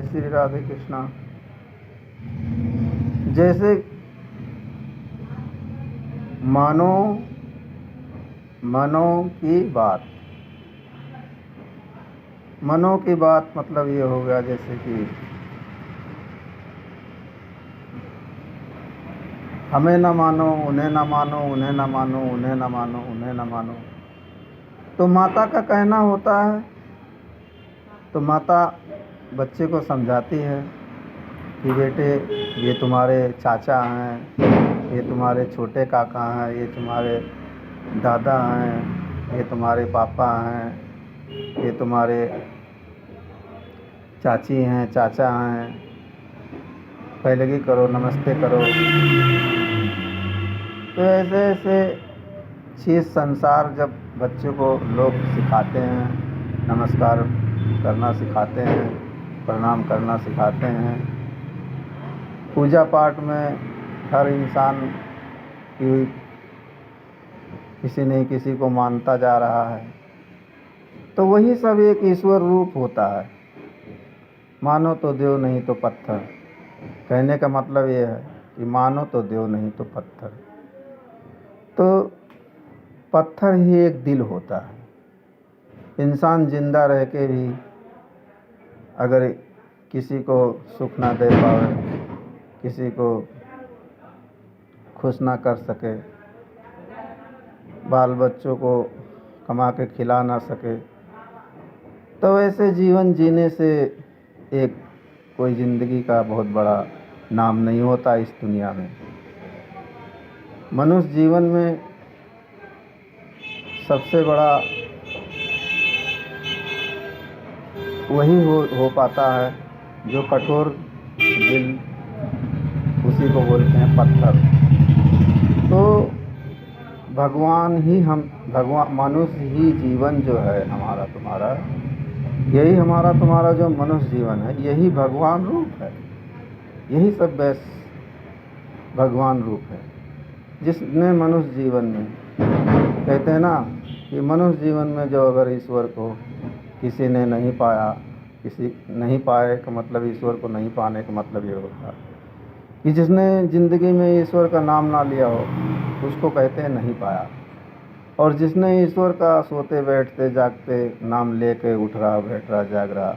श्री राधे कृष्णा। जैसे मनो की बात मतलब ये हो गया जैसे कि हमें न मानो, उन्हें न मानो, उन्हें न मानो, उन्हें न मानो, उन्हें न मानो। तो माता का कहना होता है, तो माता बच्चे को समझाती है कि बेटे ये तुम्हारे चाचा हैं, ये तुम्हारे छोटे काका हैं, ये तुम्हारे दादा हैं, ये तुम्हारे पापा हैं, ये तुम्हारे चाची हैं, चाचा हैं, पहले करो, नमस्ते करो। तो ऐसे ऐसे चीज़ संसार जब बच्चों को लोग सिखाते हैं, नमस्कार करना सिखाते हैं, प्रणाम करना सिखाते हैं। पूजा पाठ में हर इंसान की किसी न किसी को मानता जा रहा है, तो वही सब एक ईश्वर रूप होता है। मानो तो देव, नहीं तो पत्थर। कहने का मतलब ये है कि मानो तो देव, नहीं तो पत्थर। तो पत्थर ही एक दिल होता है। इंसान जिंदा रह के भी अगर किसी को सुख ना दे पावे, किसी को खुश ना कर सके, बाल बच्चों को कमा के खिला ना सके, तो ऐसे जीवन जीने से एक कोई ज़िंदगी का बहुत बड़ा नाम नहीं होता इस दुनिया में। मनुष्य जीवन में सबसे बड़ा वही हो पाता है जो कठोर दिल, उसी को बोलते हैं पत्थर। तो भगवान मनुष्य ही जीवन जो है हमारा तुम्हारा, यही हमारा तुम्हारा जो मनुष्य जीवन है, यही भगवान रूप है। यही सब बस भगवान रूप है, जिसने मनुष्य जीवन में, कहते हैं ना कि मनुष्य जीवन में जो अगर ईश्वर को किसी ने नहीं पाया, किसी नहीं पाए का मतलब ईश्वर को नहीं पाने का मतलब ये होता है कि जिसने ज़िंदगी में ईश्वर का नाम ना लिया हो, उसको कहते हैं नहीं पाया। और जिसने ईश्वर का सोते बैठते जागते नाम लेके उठ रहा, बैठ रहा, जाग रहा,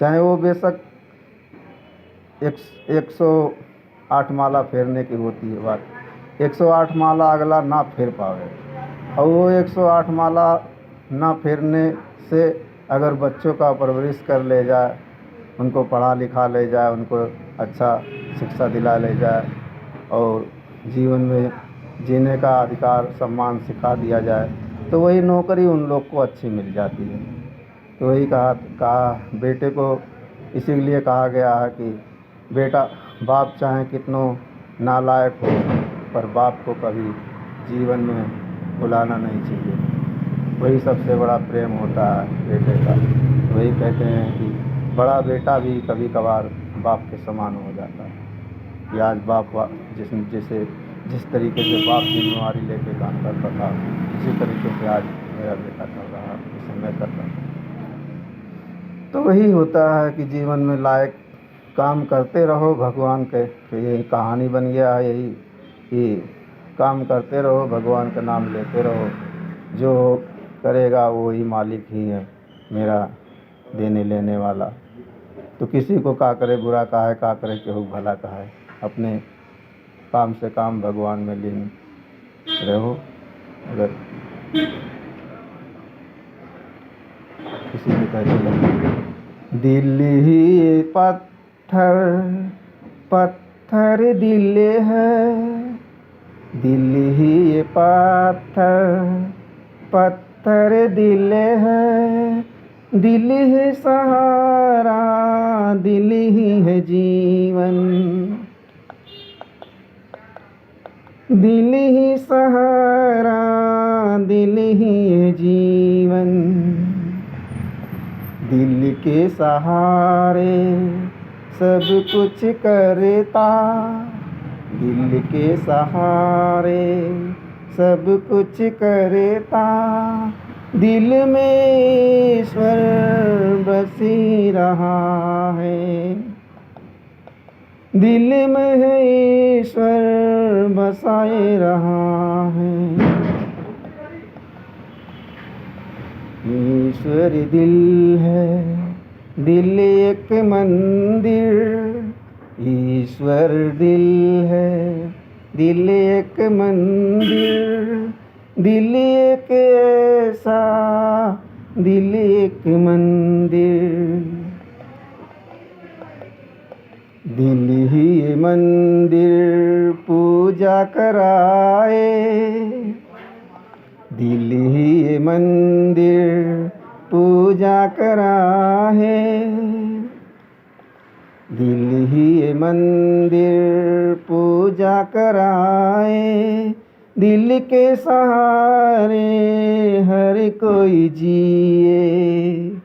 चाहे वो बेशक 108 माला फेरने की होती है बात, 108 माला अगला ना फेर पावे, और वो 108 माला ना फेरने से अगर बच्चों का परवरिश कर ले जाए, उनको पढ़ा लिखा ले जाए, उनको अच्छा शिक्षा दिला ले जाए, और जीवन में जीने का अधिकार सम्मान सिखा दिया जाए, तो वही नौकरी उन लोग को अच्छी मिल जाती है। तो वही कहा बेटे को इसीलिए कहा गया है कि बेटा, बाप चाहे कितनों नालायक हो, पर बाप को कभी जीवन में भुलाना नहीं चाहिए। वही सबसे बड़ा प्रेम होता है बेटे का। वही कहते हैं कि बड़ा बेटा भी कभी कभार बाप के समान हो जाता है। कि आज बाप जिस तरीके से बाप जिम्मेवारी लेके काम करता था, उसी तरीके से आज मेरा बेटा कर रहा है, जिसे मैं कर रहा हूँ। तो वही होता है कि जीवन में लायक काम करते रहो भगवान के, तो यही कहानी बन गया है, यही कि काम करते रहो, भगवान का नाम लेते रहो। जो करेगा वो ही मालिक ही है, मेरा देने लेने वाला। तो किसी को का करे बुरा कहा करे, केहू भला कहा। अपने काम से काम भगवान में लीन रहो। अगर किसी को कहते दिल ही पत्थर, पत्थर दिल है, दिल ही ये पत्थर, पत्थर दिल है, दिल ही सहारा, दिल ही है जीवन, दिल ही सहारा, दिल ही है जीवन। दिल के सहारे सब कुछ करता, दिल के सहारे सब कुछ करता, दिल में ईश्वर बसी रहा है। दिल में है ईश्वर बसाए रहा है। ईश्वर दिल है, दिल एक मंदिर। ईश्वर दिल है, दिल एक मंदिर। दिल एक ऐसा, दिल एक मंदिर। दिल ही ये मंदिर पूजा कराए। दिल ही ये मंदिर पूजा कराए। दिल ही ये मंदिर पूजा कराए। दिल के सहारे हर कोई जिए।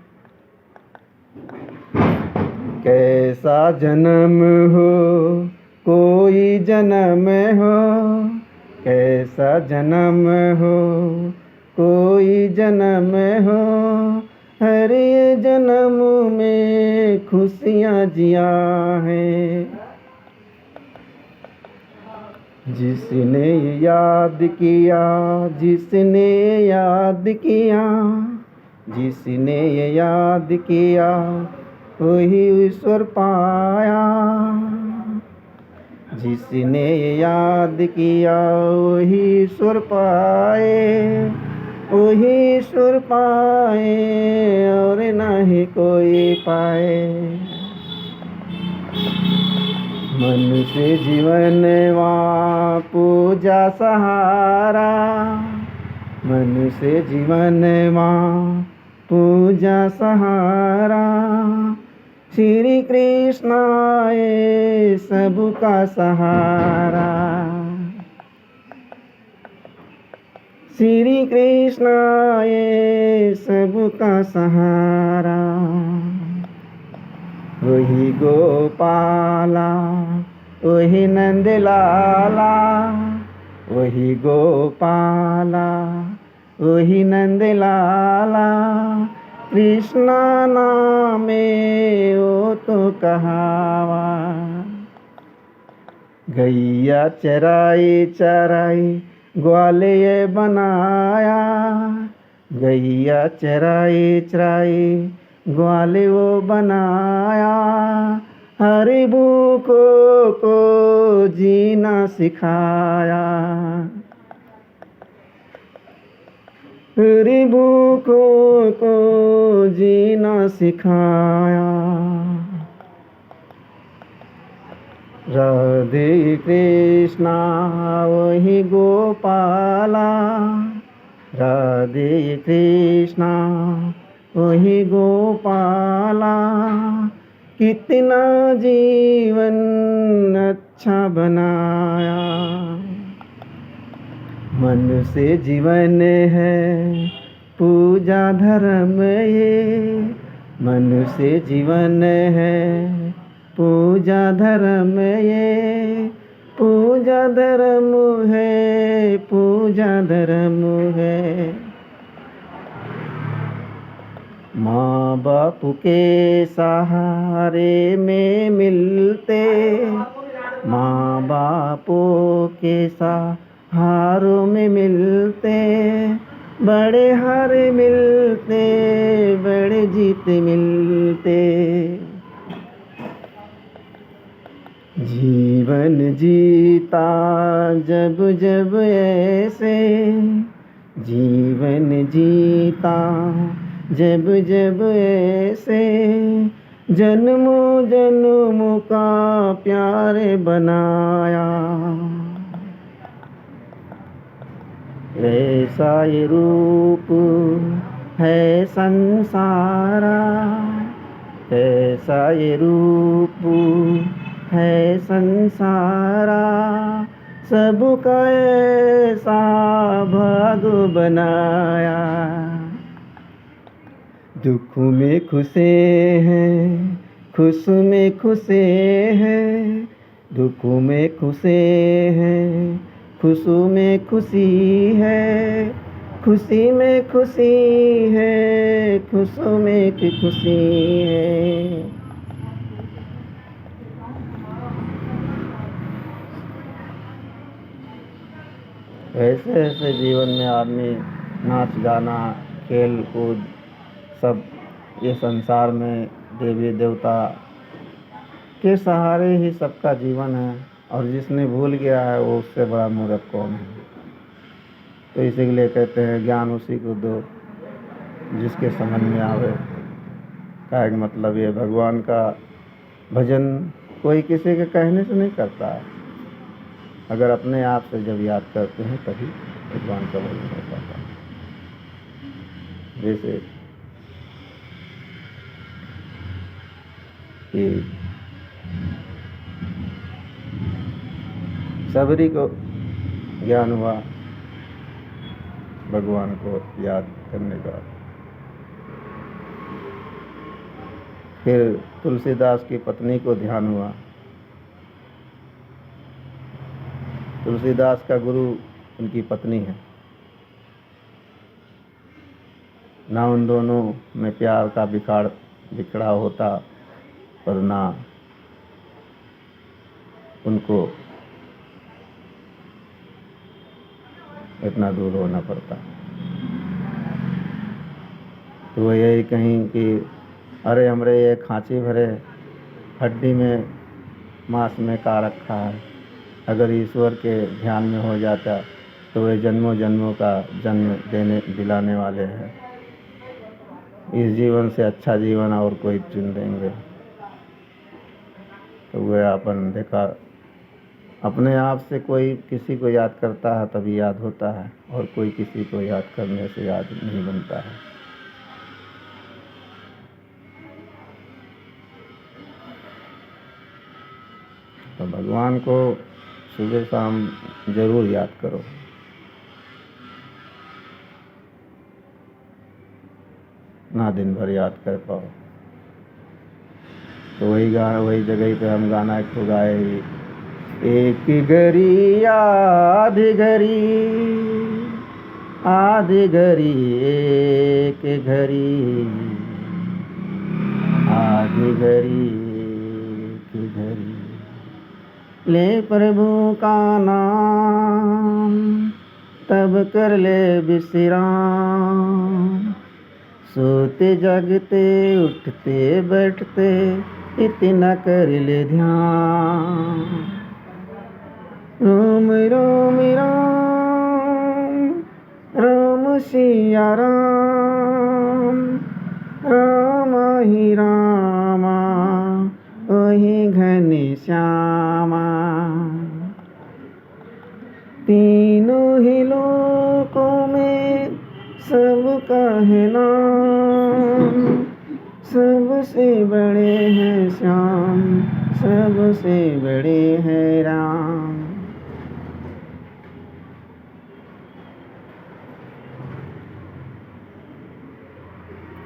कैसा जन्म हो कोई जन्म हो। कैसा जन्म हो कोई जन्म हो। हर ये जन्म में खुशियाँ जिया है। जिसने याद किया, जिसने याद किया, जिसने याद किया वही ईश्वर पाया। जिसने याद किया वही ईश्वर पाए। वही ईश्वर पाए और नहीं कोई पाए। मनुष्य जीवन वहाँ पूजा सहारा। मनुष्य जीवन वहाँ पूजा सहारा। श्री कृष्ण आए सबका सहारा। श्री कृष्ण आए सबका सहारा। वही गोपाला, वही नंद लाला। वही गोपाला, वही नंद लाला। कृष्णा नामे वो तो कहावा। गैया चराई चराई ग्वाले ये बनाया। गैया चराई चराई ग्वाले वो बनाया। हरि भूखों को जीना सिखाया। हरि भूखों को जीना सिखाया। राधे कृष्णा वही गोपाला। राधे कृष्णा वही गोपाला। कितना जीवन अच्छा बनाया। मन से जीवन है पूजा धर्म ये। मन से जीवन है पूजा धर्म ये। पूजा धर्म है, पूजा धर्म है। माँ बाप के सहारे में मिलते। माँ बापों के सहारों में मिलते। बड़े हार मिलते, बड़े जीत मिलते। जीवन जीता जब जब ऐसे। जीवन जीता जब जब ऐसे। जन्मों जन्मों का प्यार बनाया। ऐसा ये रूप है संसारा। ऐसा ये रूप है संसारा। सबका ऐसा भाग बनाया। दुख में खुशे हैं, खुश में खुशे हैं। दुख में खुशे हैं, खुश में खुशी है। खुशी में खुशी है, खुश में खुशी है। ऐसे ऐसे जीवन में आदमी नाच गाना खेल कूद सब ये संसार में देवी देवता के सहारे ही सबका जीवन है, और जिसने भूल गया है वो उससे बड़ा मूर्ख कौन है। तो इसीलिए कहते हैं ज्ञान उसी को दो जिसके समझ में आवे। का मतलब ये भगवान का भजन कोई किसी के कहने से नहीं करता है, अगर अपने आप से जब याद करते हैं तभी भगवान का भजन हो पाता है। जैसे कि सबरी को ज्ञान हुआ भगवान को याद करने का, फिर तुलसीदास की पत्नी को ध्यान हुआ। तुलसीदास का गुरु उनकी पत्नी है, ना उन दोनों में प्यार का बिखड़ा होता, पर ना उनको इतना दूर होना पड़ता। तो वो यही कहीं कि अरे हमरे ये खांची भरे हड्डी में मांस में का रखा है, अगर ईश्वर के ध्यान में हो जाता तो वे जन्मों जन्मों का जन्म दिलाने वाले हैं। इस जीवन से अच्छा जीवन और कोई चुन देंगे। तो वह अपन देखा, अपने आप से कोई किसी को याद करता है तभी याद होता है, और कोई किसी को याद करने से याद नहीं बनता है। तो भगवान को सुबह शाम जरूर याद करो। ना दिन भर याद कर पाओ तो वही जगह पे हम गाना एक तो गाए, एक घड़ी आधी घड़ी एक घड़ी आधी घड़ी एक घड़ी, ले प्रभु का नाम तब कर ले विश्राम, सोते जागते उठते बैठते इतना कर ले ध्यान, राम राम राम राम सिया राम, राम ही रामा वही घनी श्यामा, तीनों ही लोकों में सबका है नाम, सबसे बड़े हैं श्याम, सबसे बड़े हैं राम।